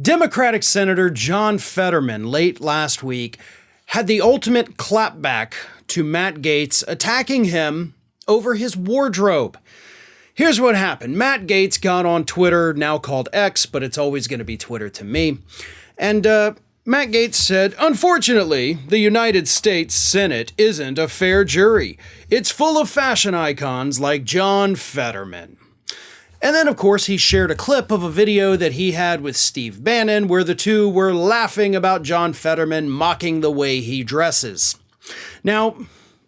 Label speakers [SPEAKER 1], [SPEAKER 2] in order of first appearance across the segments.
[SPEAKER 1] Democratic Senator John Fetterman late last week had the ultimate clapback to Matt Gaetz attacking him over his wardrobe. Here's what happened. Matt Gaetz got on Twitter, now called X, but it's always going to be Twitter to me. And Matt Gaetz said, "Unfortunately, the United States Senate isn't a fair jury. It's full of fashion icons like John Fetterman." And then, of course, he shared a clip of a video that he had with Steve Bannon where the two were laughing about John Fetterman mocking the way he dresses. Now,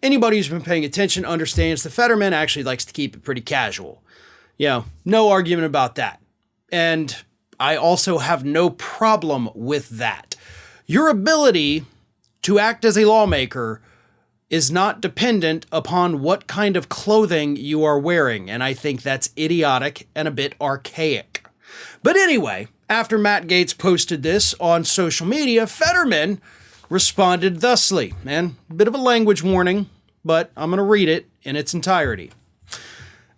[SPEAKER 1] anybody who's been paying attention understands that Fetterman actually likes to keep it pretty casual. You know, no argument about that. And I also have no problem with that. Your ability to act as a lawmaker is not dependent upon what kind of clothing you are wearing, and I think that's idiotic and a bit archaic. But anyway, after Matt Gaetz posted this on social media, Fetterman responded thusly, and a bit of a language warning, but I'm going to read it in its entirety.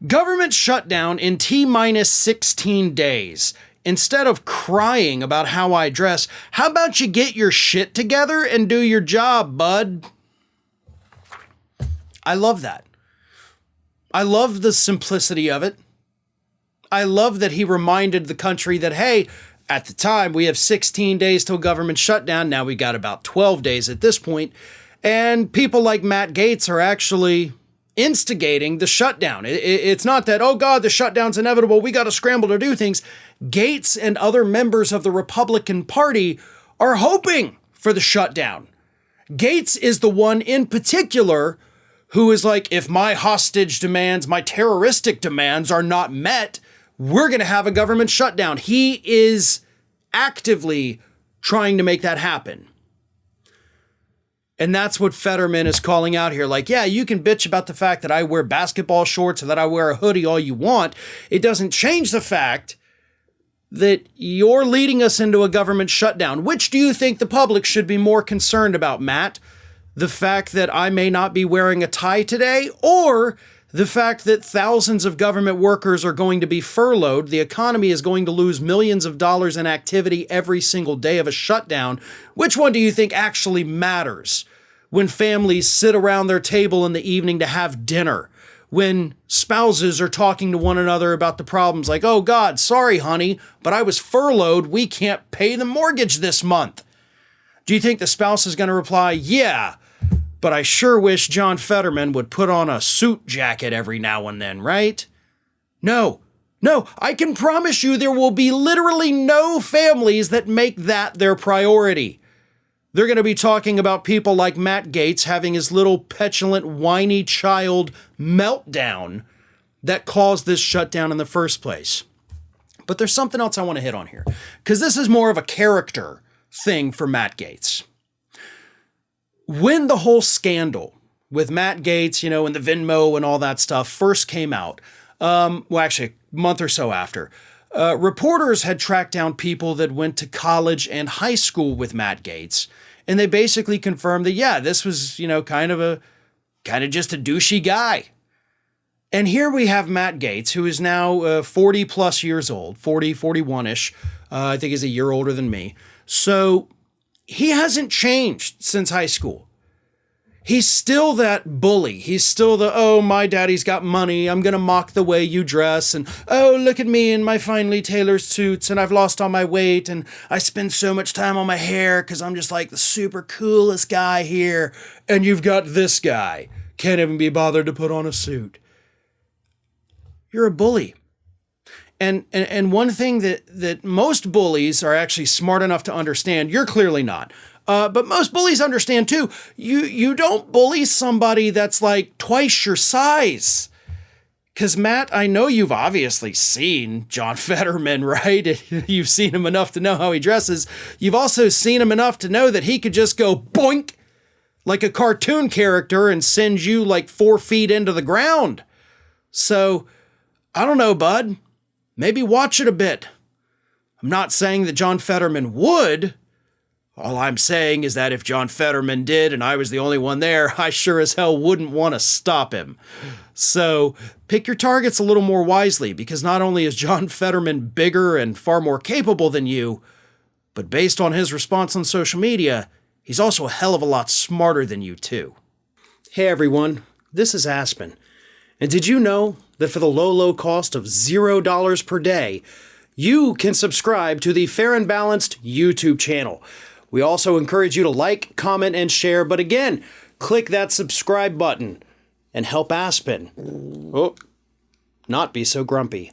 [SPEAKER 1] "Government shutdown in T-minus 16 days. Instead of crying about how I dress, how about you get your shit together and do your job, bud?" I love that. I love the simplicity of it. I love that he reminded the country that, hey, at the time we have 16 days till government shutdown. Now we got about 12 days at this point. And people like Matt Gaetz are actually instigating the shutdown. It's not that, oh God, the shutdown's inevitable. We got to scramble to do things. Gaetz and other members of the Republican Party are hoping for the shutdown. Gaetz is the one in particular who is like, if my hostage demands, my terroristic demands are not met, we're going to have a government shutdown. He is actively trying to make that happen. And that's what Fetterman is calling out here. Like, yeah, you can bitch about the fact that I wear basketball shorts or that I wear a hoodie all you want. It doesn't change the fact that you're leading us into a government shutdown. Which do you think the public should be more concerned about, Matt? The fact that I may not be wearing a tie today, or the fact that thousands of government workers are going to be furloughed, the economy is going to lose millions of dollars in activity every single day of a shutdown? Which one do you think actually matters when families sit around their table in the evening to have dinner? When spouses are talking to one another about the problems like, oh God, sorry honey, but I was furloughed, we can't pay the mortgage this month. Do you think the spouse is going to reply, yeah, but I sure wish John Fetterman would put on a suit jacket every now and then, right? No, I can promise you there will be literally no families that make that their priority. They're going to be talking about people like Matt Gaetz having his little petulant, whiny child meltdown that caused this shutdown in the first place. But there's something else I want to hit on here, because this is more of a character thing for Matt Gaetz. When the whole scandal with Matt Gaetz, and the Venmo and all that stuff first came out, actually a month or so after, reporters had tracked down people that went to college and high school with Matt Gaetz, and they basically confirmed that, yeah, this was, kind of just a douchey guy. And here we have Matt Gaetz, who is now 40 plus years old, 40, 41-ish. I think he's a year older than me. So he hasn't changed since high school. He's still that bully. He's still the, oh, my daddy's got money, I'm going to mock the way you dress. And, oh, look at me in my finely tailored suits, and I've lost all my weight, and I spend so much time on my hair because I'm just like the super coolest guy here. And you've got this guy, can't even be bothered to put on a suit. You're a bully. And one thing that most bullies are actually smart enough to understand, you're clearly not, but most bullies understand too, you don't bully somebody that's like twice your size. Because Matt, I know you've obviously seen John Fetterman, right? You've seen him enough to know how he dresses. You've also seen him enough to know that he could just go boink like a cartoon character and send you like 4 feet into the ground. So, I don't know, bud. Maybe watch it a bit. I'm not saying that John Fetterman would. All I'm saying is that if John Fetterman did and I was the only one there, I sure as hell wouldn't want to stop him. So pick your targets a little more wisely, because not only is John Fetterman bigger and far more capable than you, But based on his response on social media, he's also a hell of a lot smarter than you too. Hey everyone, this is Aspen. And did you know that for the low cost of $0 per day, you can subscribe to the Fair and Balanced YouTube channel? We also encourage you to like, comment, and share, but again, click that subscribe button and help Aspen not be so grumpy.